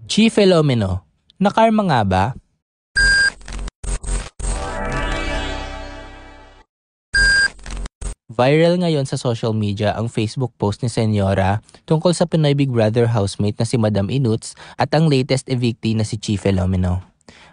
Chi Filomeno, nakarma nga ba? Viral ngayon sa social media ang Facebook post ni Senyora tungkol sa Pinoy Big Brother housemate na si Madam Inuts at ang latest evictee na si Chi Filomeno.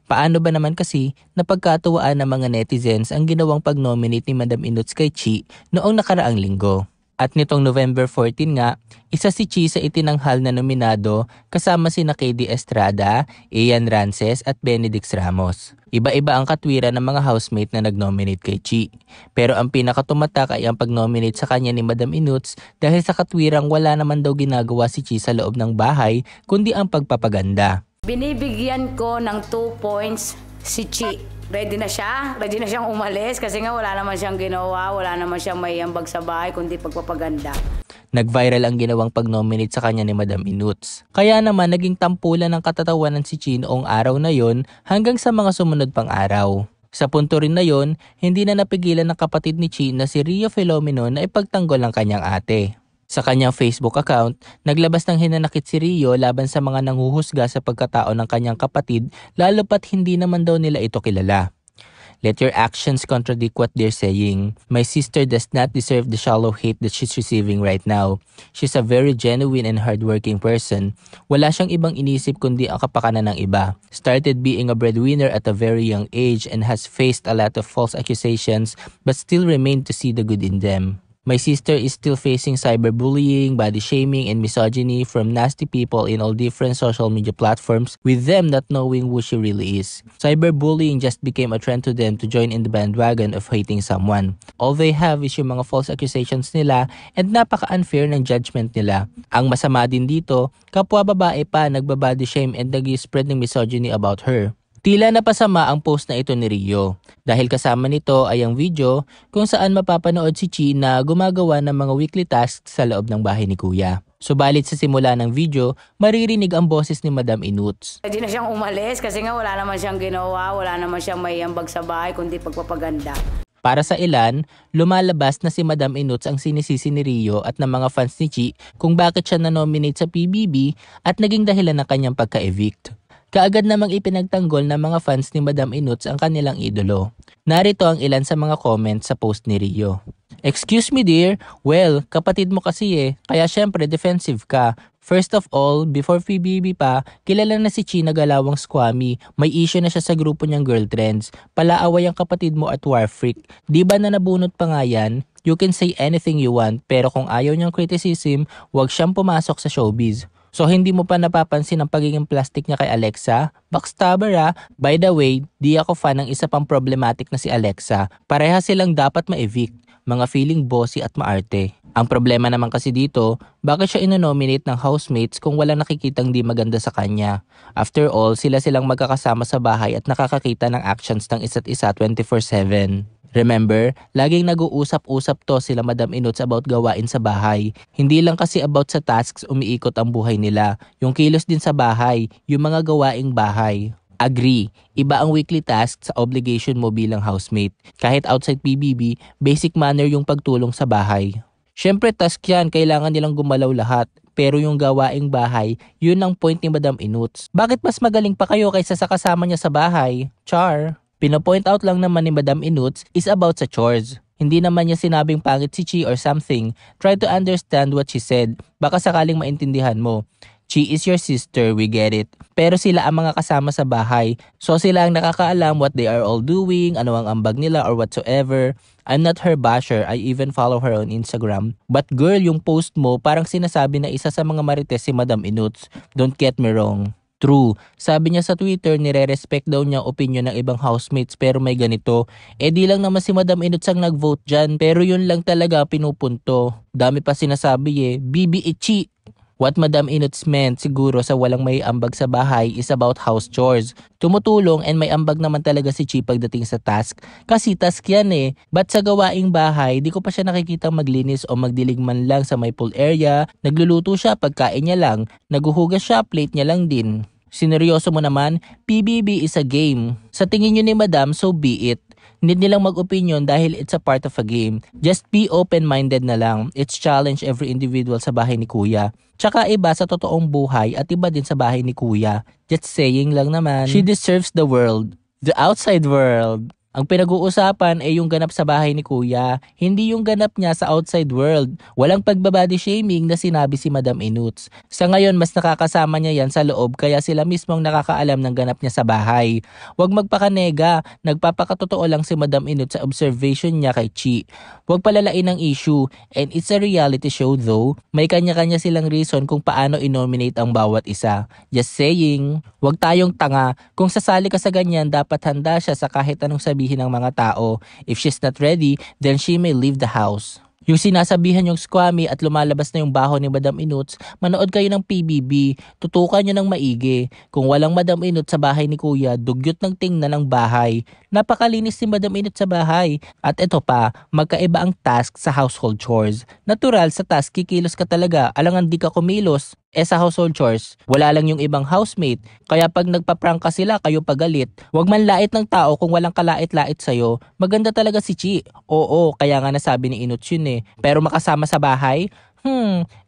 Paano ba naman kasi napagkatuwaan ng mga netizens ang ginawang pag-nominate ni Madam Inuts kay Chi noong nakaraang linggo? At nitong November 14 nga, isa si Chi sa itinanghal na nominado kasama sina KD Estrada, Ian Rances at Benedict Ramos. Iba-iba ang katwiran ng mga housemate na nag-nominate kay Chi. Pero ang pinakatumatak ay ang pag-nominate sa kanya ni Madam Inuts dahil sa katwirang wala naman daw ginagawa si Chi sa loob ng bahay kundi ang pagpapaganda. Binibigyan ko ng 2 points si Chi. Ready na siya? Ready na siyang umalis kasi nga wala naman siyang ginawa, wala naman siyang maiambag sa bahay kundi pagpapaganda. Nag-viral ang ginawang pag-nominate sa kanya ni Madam Inuts. Kaya naman naging tampulan ng katatawanan si Chi noong araw na yon hanggang sa mga sumunod pang araw. Sa punto rin na yon, hindi na napigilan ng kapatid ni Chi na si Rio Filomeno na ipagtanggol ang kanyang ate. Sa kanyang Facebook account, naglabas ng hinanakit si Rio laban sa mga nanghuhusga sa pagkatao ng kanyang kapatid lalo pat hindi naman daw nila ito kilala. Let your actions contradict what they're saying. My sister does not deserve the shallow hate that she's receiving right now. She's a very genuine and hardworking person. Wala siyang ibang inisip kundi ang kapakanan ng iba. Started being a breadwinner at a very young age and has faced a lot of false accusations but still remained to see the good in them. My sister is still facing cyberbullying, body shaming, and misogyny from nasty people in all different social media platforms with them not knowing who she really is. Cyberbullying just became a trend to them to join in the bandwagon of hating someone. All they have is yung mga false accusations nila and napaka-unfair ng judgment nila. Ang masama din dito, kapwa babae pa nagbabody shame and nag-spread ng misogyny about her. Tila napasama ang post na ito ni Rio dahil kasama nito ay ang video kung saan mapapanood si Chi na gumagawa ng mga weekly tasks sa loob ng bahay ni Kuya. Subalit sa simula ng video, maririnig ang boses ni Madam Inuts. Ready na siyang umalis kasi nga wala naman siyang ginawa, wala naman siyang maiambag sa bahay kundi pagpapaganda. Para sa ilan, lumalabas na si Madam Inuts ang sinisisi ni Rio at ng mga fans ni Chi kung bakit siya na-nominate sa PBB at naging dahilan ng kanyang pagka-evict. Kaagad namang ipinagtanggol ng mga fans ni Madam Inuts ang kanilang idolo. Narito ang ilan sa mga comments sa post ni Rio. Excuse me dear, well, kapatid mo kasi kaya syempre defensive ka. First of all, before PBB pa, kilala na si Chi na galawang squammy. May issue na siya sa grupo niyang girltrends. Palaaway ang kapatid mo at war freak. Di ba na nabunot pa nga yan? You can say anything you want, pero kung ayaw niyang criticism, huwag siyang pumasok sa showbiz. So hindi mo pa napapansin ang pagiging plastic niya kay Alexa? Backstabber ah! By the way, di ako fan ng isa pang problematic na si Alexa. Pareha silang dapat ma-evict, mga feeling bossy at maarte. Ang problema naman kasi dito, bakit siya inonominate ng housemates kung walang nakikitang di maganda sa kanya? After all, sila-silang magkakasama sa bahay at nakakakita ng actions ng isa't isa 24/7. Remember, laging nag-uusap-usap to sila Madam Inuts about gawain sa bahay. Hindi lang kasi about sa tasks umiikot ang buhay nila. Yung kilos din sa bahay, yung mga gawaing bahay. Agree, iba ang weekly tasks sa obligation mo bilang housemate. Kahit outside PBB, basic manner yung pagtulong sa bahay. Syempre task yan, kailangan nilang gumalaw lahat. Pero yung gawaing bahay, yun ang point ni Madam Inuts. Bakit mas magaling pa kayo kaysa sa kasama niya sa bahay? Char! Pino-point out lang naman ni Madam Inuts is about sa chores. Hindi naman niya sinabing pangit si Chi or something. Try to understand what she said. Baka sakaling maintindihan mo. Chi is your sister, we get it. Pero sila ang mga kasama sa bahay. So sila ang nakakaalam what they are all doing, ano ang ambag nila or whatsoever. I'm not her basher, I even follow her on Instagram. But girl, yung post mo parang sinasabi na isa sa mga marites si Madam Inuts. Don't get me wrong. True. Sabi niya sa Twitter, nire-respect daw niya opinion ng ibang housemates pero may ganito. Di lang naman si Madam Inuts ang nag-vote dyan pero yun lang talaga pinupunto. Dami pa sinasabi Bibi Ichi. What Madam Inuts meant siguro sa walang may ambag sa bahay is about house chores. Tumutulong and may ambag naman talaga si Chi pagdating sa task. Kasi task yan But sa gawaing bahay, di ko pa siya nakikita maglinis o magdilig man lang sa may pool area. Nagluluto siya, pagkain niya lang. Naguhugas siya, plate niya lang din. Sineryoso mo naman, PBB is a game. Sa tingin nyo ni Madam, so be it. Need nilang mag-opinion dahil it's a part of a game. Just be open-minded na lang. It's challenge every individual sa bahay ni Kuya. Tsaka iba sa totoong buhay at iba din sa bahay ni Kuya. Just saying lang naman. She deserves the world. The outside world. Ang pinag-uusapan ay yung ganap sa bahay ni Kuya, hindi yung ganap niya sa outside world. Walang pagbabody shaming na sinabi si Madam Inuts. Sa ngayon, mas nakakasama niya yan sa loob kaya sila mismong nakakaalam ng ganap niya sa bahay. Huwag magpakanega, nagpapakatotoo lang si Madam Inuts sa observation niya kay Chi. Huwag palalain ang issue, and it's a reality show though. May kanya-kanya silang reason kung paano i-nominate ang bawat isa. Just saying, huwag tayong tanga. Kung sasali ka sa ganyan, dapat handa siya sa kahit anong sabihin ng mga tao. If she's not ready, then she may leave the house. Yung sinasabihan yung squammy at lumalabas na yung baho ni Madam Inuts, manood kayo ng PBB, tutukan nyo ng maigi. Kung walang Madam Inuts sa bahay ni Kuya, dugyot ng tingnan ng bahay. Napakalinis si Madam Inuts sa bahay. At ito pa, magkaiba ang task sa household chores. Natural sa task, kikilos ka talaga, alangan di ka kumilos. Sa household chores, wala lang yung ibang housemate. Kaya pag nagpa-prank ka sila, kayo pagalit. Huwag man lait ng tao kung walang kalait-lait sa'yo. Maganda talaga si Chi. Oo, kaya nga nasabi ni Inuts yun eh. Pero makasama sa bahay?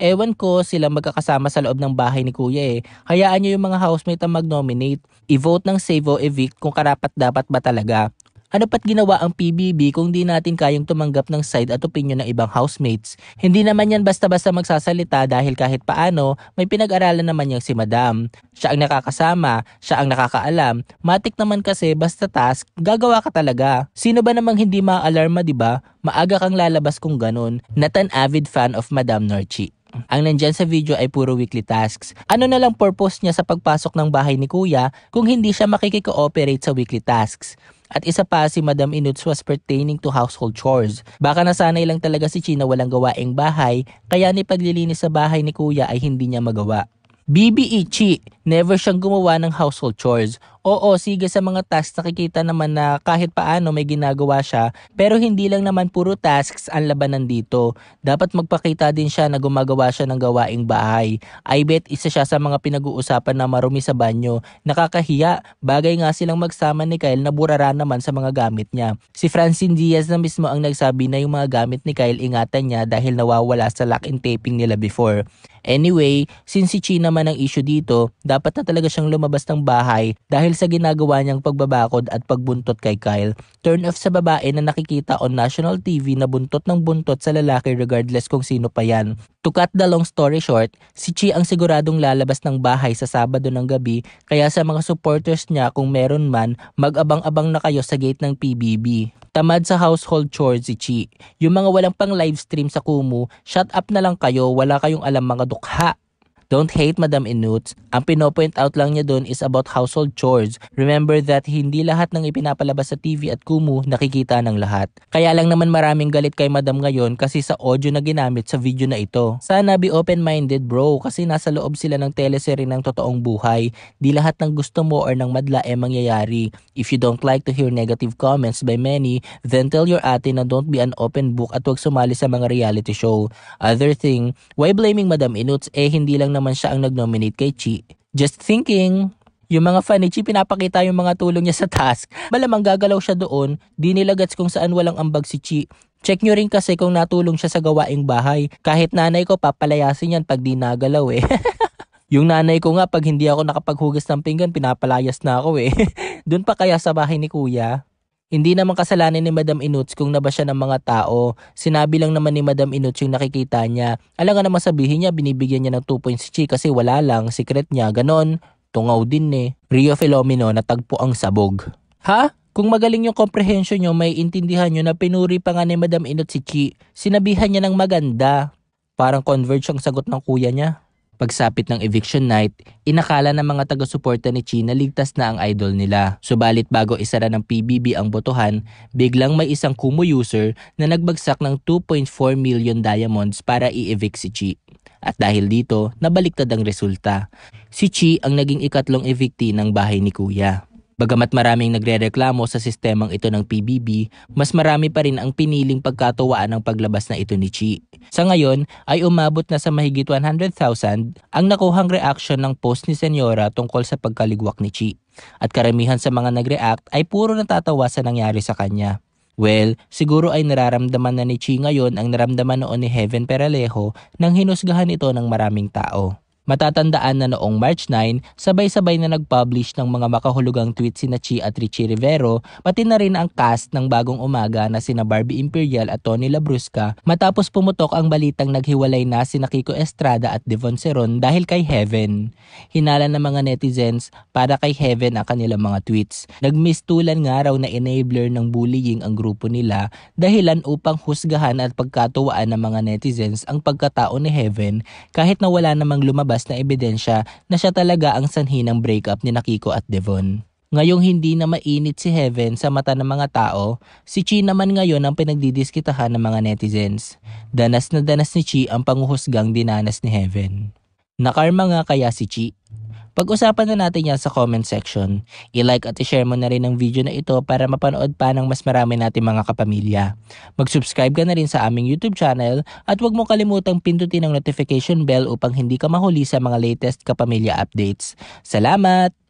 Ewan ko sila magkakasama sa loob ng bahay ni Kuya eh. Hayaan nyo yung mga housemate ang mag-nominate. I-vote ng save o evict kung karapat dapat ba talaga. Ano pa't ginawa ang PBB kung di natin kayang tumanggap ng side at opinion ng ibang housemates? Hindi naman yan basta-basta magsasalita dahil kahit paano, may pinag-aralan naman yang si Madam. Siya ang nakakasama, siya ang nakakaalam. Matik naman kasi basta task, gagawa ka talaga. Sino ba namang hindi ma-alarma, diba? Maaga kang lalabas kung ganun. Not an avid fan of Madam Norchi. Ang nandyan sa video ay puro weekly tasks. Ano na lang purpose niya sa pagpasok ng bahay ni Kuya kung hindi siya makikiko-operate sa weekly tasks? At isa pa, si Madam Inuts was pertaining to household chores. Baka nasanay lang talaga si Chi na walang gawaing bahay, kaya ni paglilinis sa bahay ni Kuya ay hindi niya magawa. BBE Chi, never siyang gumawa ng household chores. Oo, sige sa mga tasks nakikita naman na kahit paano may ginagawa siya, pero hindi lang naman puro tasks ang labanan dito. Dapat magpakita din siya na gumagawa siya ng gawaing bahay. I bet isa siya sa mga pinag-uusapan na marumi sa banyo. Nakakahiya, bagay nga silang magsama ni Kyle na burara naman sa mga gamit niya. Si Francine Diaz na mismo ang nagsabi na yung mga gamit ni Kyle ingatan niya dahil nawawala sa lock and taping nila before. Anyway, since si Chi naman ang issue dito, dapat na talaga siyang lumabas ng bahay dahil sa ginagawa niyang pagbabakod at pagbuntot kay Kyle. Turn off sa babae na nakikita on national TV na buntot ng buntot sa lalaki regardless kung sino pa yan. To cut the long story short, si Chi ang siguradong lalabas ng bahay sa Sabado ng gabi kaya sa mga supporters niya kung meron man, mag-abang-abang na kayo sa gate ng PBB. Tamad sa household chores si Chi. Yung mga walang pang livestream sa Kumu, shut up na lang kayo, wala kayong alam mga dukha. Don't hate Madam Inuts. Ang pinopoint out lang niya doon is about household chores. Remember that hindi lahat ng ipinapalabas sa TV at Kumu nakikita ng lahat. Kaya lang naman maraming galit kay Madam ngayon kasi sa audio na ginamit sa video na ito. Sana be open-minded bro kasi nasa loob sila ng teleserye ng totoong buhay. Di lahat ng gusto mo or ng madla mangyayari. If you don't like to hear negative comments by many, then tell your ate na don't be an open book at huwag sumali sa mga reality show. Other thing, why blaming Madam Inuts hindi lang naman siya ang nag-nominate kay Chi. Just thinking. Yung mga fan ni Chi pinapakita yung mga tulong niya sa task. Malamang gagalaw siya doon, di nila gets kung saan walang ambag si Chi. Check nyo rin kasi kung natulong siya sa gawaing bahay. Kahit nanay ko papalayasin yan pag di nagalaw eh. Yung nanay ko nga pag hindi ako nakapaghugas ng pinggan pinapalayas na ako eh. Doon pa kaya sa bahay ni Kuya? Hindi naman kasalanan ni Madam Inuts kung naba siya ng mga tao. Sinabi lang naman ni Madam Inuts yung nakikita niya. Alam nga naman sabihin niya, binibigyan niya ng 2 points si Chi kasi wala lang, secret niya, ganon. Tungaw din eh. Rio Filomeno natagpo ang sabog. Ha? Kung magaling yung comprehension nyo, may intindihan nyo na pinuri pa nga ni Madam Inuts si Chi. Sinabihan niya ng maganda. Parang converge ang sagot ng kuya niya. Pagsapit ng eviction night, inakala ng mga taga-suporta ni Chi na ligtas na ang idol nila. Subalit bago isara ng PBB ang botohan, biglang may isang Kumu user na nagbagsak ng 2.4 million diamonds para i-evict si Chi. At dahil dito, nabaliktad ang resulta. Si Chi ang naging ikatlong evictee ng bahay ni Kuya. Bagamat maraming nagrereklamo sa sistemang ito ng PBB, mas marami pa rin ang piniling pagkatuwaan ng paglabas na ito ni Chi. Sa ngayon ay umabot na sa mahigit 100,000 ang nakuhang reaction ng post ni Senyora tungkol sa pagkaligwak ni Chi. At karamihan sa mga nag-react ay puro natatawa sa nangyari sa kanya. Well, siguro ay nararamdaman na ni Chi ngayon ang naramdaman noon ni Heaven Peralejo nang hinusgahan ito ng maraming tao. Matatandaan na noong March 9, sabay-sabay na nag-publish ng mga makahulugang tweets sina Chi at Richie Rivero, pati na rin ang cast ng Bagong Umaga na sina Barbie Imperial at Tony Labrusca matapos pumutok ang balitang naghiwalay na sina Kiko Estrada at Devon Ceron dahil kay Heaven. Hinala ng mga netizens para kay Heaven ang kanilang mga tweets. Nagmistulan nga raw na enabler ng bullying ang grupo nila dahilan upang husgahan at pagkatuwaan ng mga netizens ang pagkatao ni Heaven kahit na wala namang lumabas na ebidensya na siya talaga ang sanhi ng breakup ni Kiko at Devon. Ngayong hindi na mainit si Heaven sa mata ng mga tao, si Chi naman ngayon ang pinagdidiskitahan ng mga netizens. Danas na danas ni Chi ang panguhusgang dinanas ni Heaven. Nakarma nga kaya si Chi? Pag-usapan na natin yan sa comment section. I-like at i-share mo na rin ang video na ito para mapanood pa ng mas marami nating mga kapamilya. Mag-subscribe ka na rin sa aming YouTube channel at huwag mo kalimutang pindutin ang notification bell upang hindi ka mahuli sa mga latest kapamilya updates. Salamat!